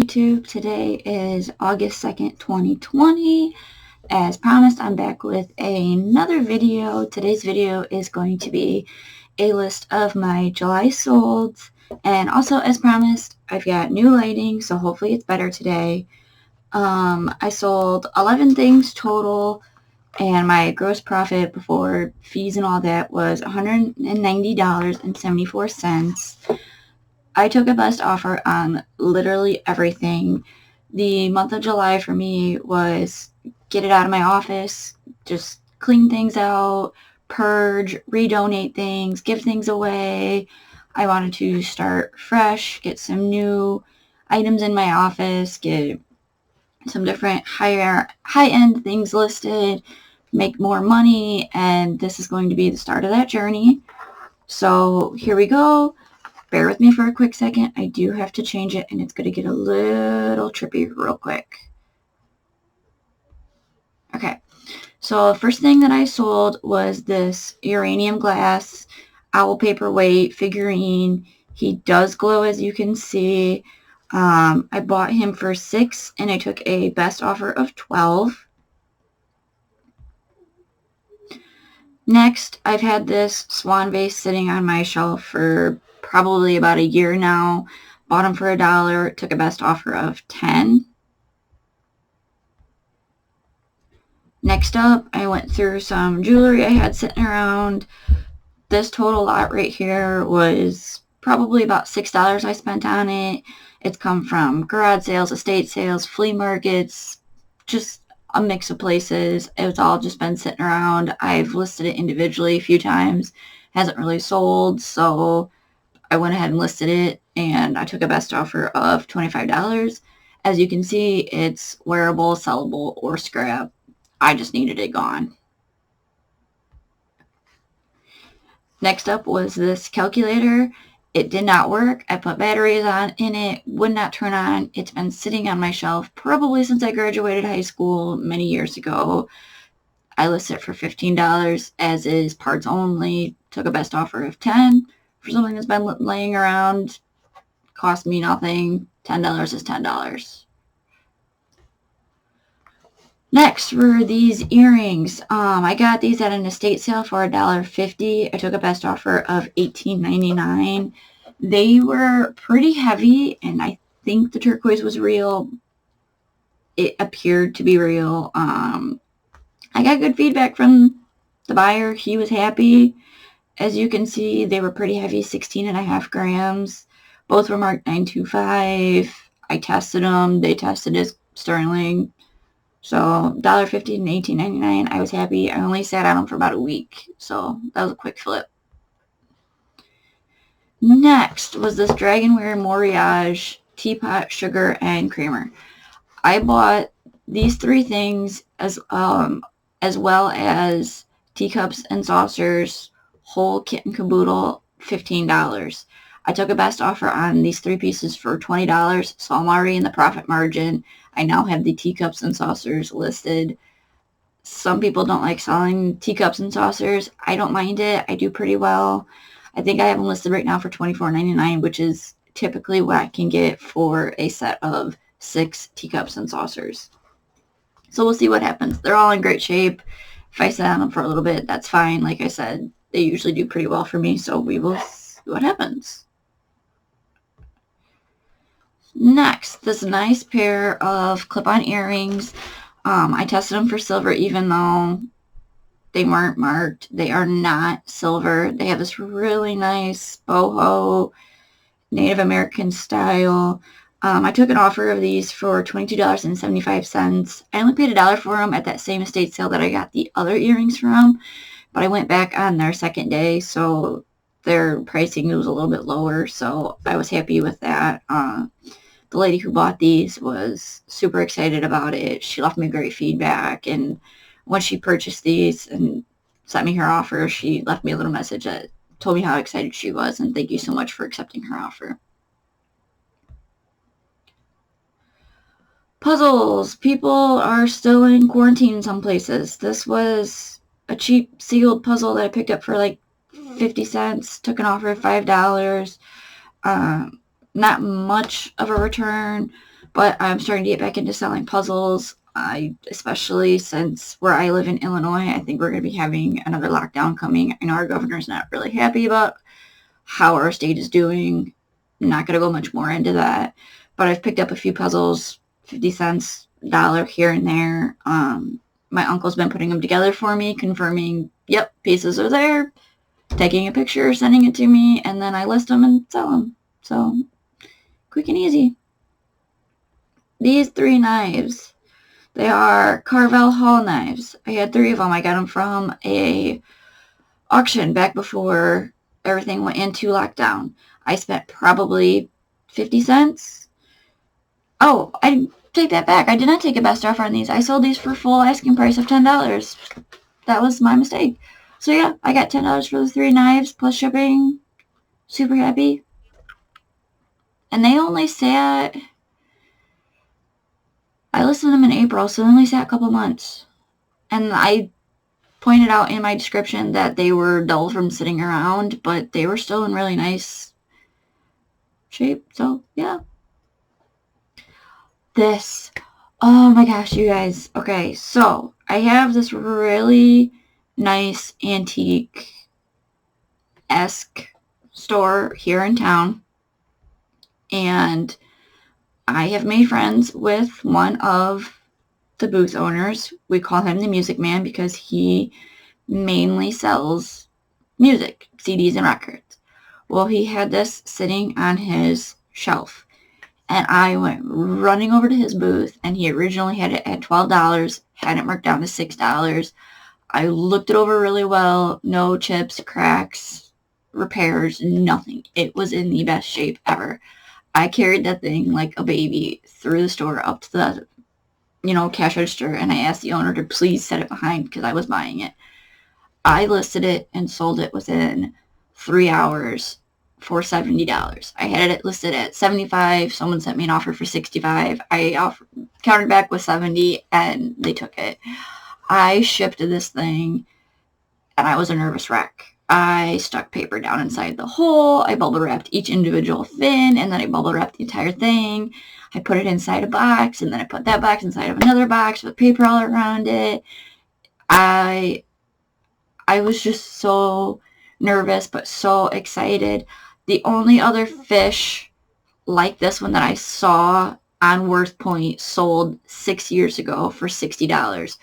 YouTube. Today is August 2nd, 2020. As promised, I'm back with another video. Today's video is going to be a list of my July solds. And also, as promised, I've got new lighting, so hopefully it's better today. I sold 11 things total, and my gross profit before fees and all that was $190.74. I took a best offer on literally everything. The month of July for me was get it out of my office, just clean things out, purge, redonate things, give things away. I wanted to start fresh, get some new items in my office, get some different high-end things listed, make more money, and this is going to be the start of that journey. So here we go. Bear with me for a quick second. I do have to change it, and it's going to get a little trippy real quick. Okay, so the first thing that I sold was this uranium glass owl paperweight figurine. He does glow, as you can see. I bought him for $6, and I took a best offer of $12. Next, I've had this swan vase sitting on my shelf for probably about a year now. Bought them for $1, took a best offer of $10. Next up, I went through some jewelry I had sitting around. This total lot right here was probably about $6 I spent on it. It's come from garage sales, estate sales, flea markets, just a mix of places. It's all just been sitting around. I've listed it individually a few times. Hasn't really sold, so I went ahead and listed it, and I took a best offer of $25. As you can see, it's wearable, sellable, or scrap. I just needed it gone. Next up was this calculator. It did not work. I put batteries in it, would not turn on. It's been sitting on my shelf probably since I graduated high school many years ago. I listed it for $15 as is, parts only. Took a best offer of $10 for something that's been laying around. Cost me nothing. $10 is $10. Next were these earrings. I got these at an estate sale for $1.50. I took a best offer of $18.99. They were pretty heavy, and I think the turquoise was real. It appeared to be real. I got good feedback from the buyer. He was happy. As you can see, they were pretty heavy, 16.5 grams. Both were marked 925. I tested them. They tested as sterling. So $1.50 and $18.99. I was happy. I only sat on them for about a week, so that was a quick flip. Next was this Dragonware Moriage teapot, sugar, and creamer. I bought these three things as well as teacups and saucers, whole kit and caboodle, $15. I took a best offer on these three pieces for $20, so I'm already in the profit margin. I now have the teacups and saucers listed. Some people don't like selling teacups and saucers. I don't mind it. I do pretty well. I think I have them listed right now for $24.99, which is typically what I can get for a set of 6 teacups and saucers. So we'll see what happens. They're all in great shape. If I sit on them for a little bit, that's fine. Like I said, they usually do pretty well for me, so we will see what happens. Next, this nice pair of clip-on earrings. I tested them for silver even though they weren't marked. They are not silver. They have this really nice boho Native American style. I took an offer of these for $22.75. I only paid $1 for them at that same estate sale that I got the other earrings from, but I went back on their second day, so their pricing was a little bit lower, so I was happy with that. The lady who bought these was super excited about it. She left me great feedback, and once she purchased these and sent me her offer, she left me a little message that told me how excited she was, and thank you so much for accepting her offer. Puzzles. People are still in quarantine in some places. This was a cheap sealed puzzle that I picked up for like 50 cents. Took an offer of $5. Not much of a return, But I'm starting to get back into selling puzzles. Especially since where I live in Illinois, I think we're going to be having another lockdown coming. I know our governor's not really happy about how our state is doing. I'm not going to go much more into that. But I've picked up a few puzzles, 50 cents, $1 here and there. My uncle's been putting them together for me, confirming, yep, pieces are there, taking a picture, sending it to me, and then I list them and sell them. So, quick and easy. These 3 knives, they are Carvel Hall knives. I had 3 of them. I got them from a auction back before everything went into lockdown. I spent probably 50 cents. Oh, I take that back. I did not take a best offer on these. I sold these for full asking price of $10. That was my mistake. So yeah, I got $10 for the 3 knives plus shipping. Super happy. And they only sat... I listed them in April, so they only sat a couple months. And I pointed out in my description that they were dull from sitting around, but they were still in really nice shape. So, yeah. This. Oh my gosh, you guys. Okay, so I have this really nice antique-esque store here in town. And I have made friends with one of the booth owners. We call him the Music Man because he mainly sells music, CDs and records. Well, he had this sitting on his shelf, and I went running over to his booth, and he originally had it at $12, had it marked down to $6. I looked it over really well, no chips, cracks, repairs, nothing. It was in the best shape ever. I carried that thing like a baby through the store up to the, cash register, and I asked the owner to please set it behind because I was buying it. I listed it and sold it within 3 hours for $70. I had it listed at $75. Someone sent me an offer for $65. I countered back with $70, and they took it. I shipped this thing, and I was a nervous wreck. I stuck paper down inside the hole. I bubble wrapped each individual fin, and then I bubble wrapped the entire thing. I put it inside a box, and then I put that box inside of another box with paper all around it. I was just so nervous, but so excited. The only other fish like this one that I saw on Worth Point sold 6 years ago for $60.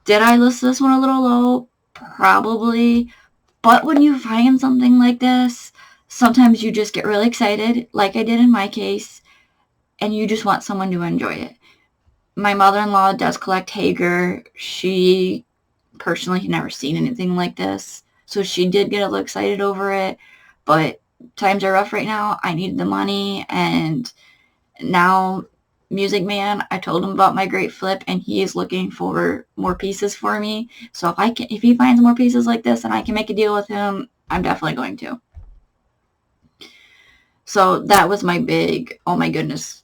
Did I list this one a little low? Probably. But when you find something like this, sometimes you just get really excited, like I did in my case, and you just want someone to enjoy it. My mother-in-law does collect Hager. She personally had never seen anything like this, so she did get a little excited over it, but times are rough right now. I needed the money, and now Music Man, I told him about my great flip, and he is looking for more pieces for me. So if he finds more pieces like this and I can make a deal with him, I'm definitely going to. So that was my big, oh my goodness,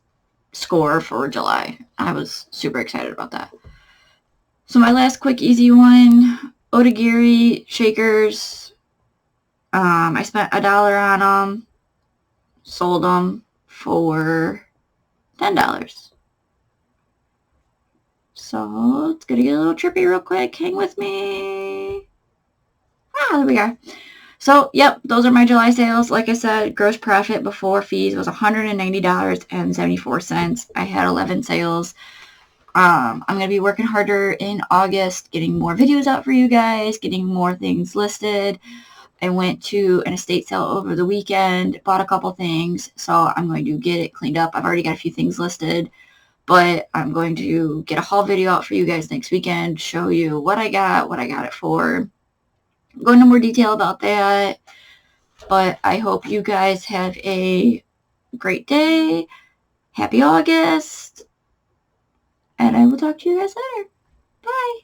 score for July. I was super excited about that. So my last quick easy one, Otagiri shakers. I spent $1 on them, sold them for $10. So it's going to get a little trippy real quick. Hang with me. There we are. So, yep, those are my July sales. Like I said, gross profit before fees was $190.74. I had 11 sales. I'm going to be working harder in August, getting more videos out for you guys, getting more things listed. I went to an estate sale over the weekend, bought a couple things, so I'm going to get it cleaned up. I've already got a few things listed, but I'm going to get a haul video out for you guys next weekend, show you what I got it for, go into more detail about that. But I hope you guys have a great day. Happy August. And I will talk to you guys later. Bye.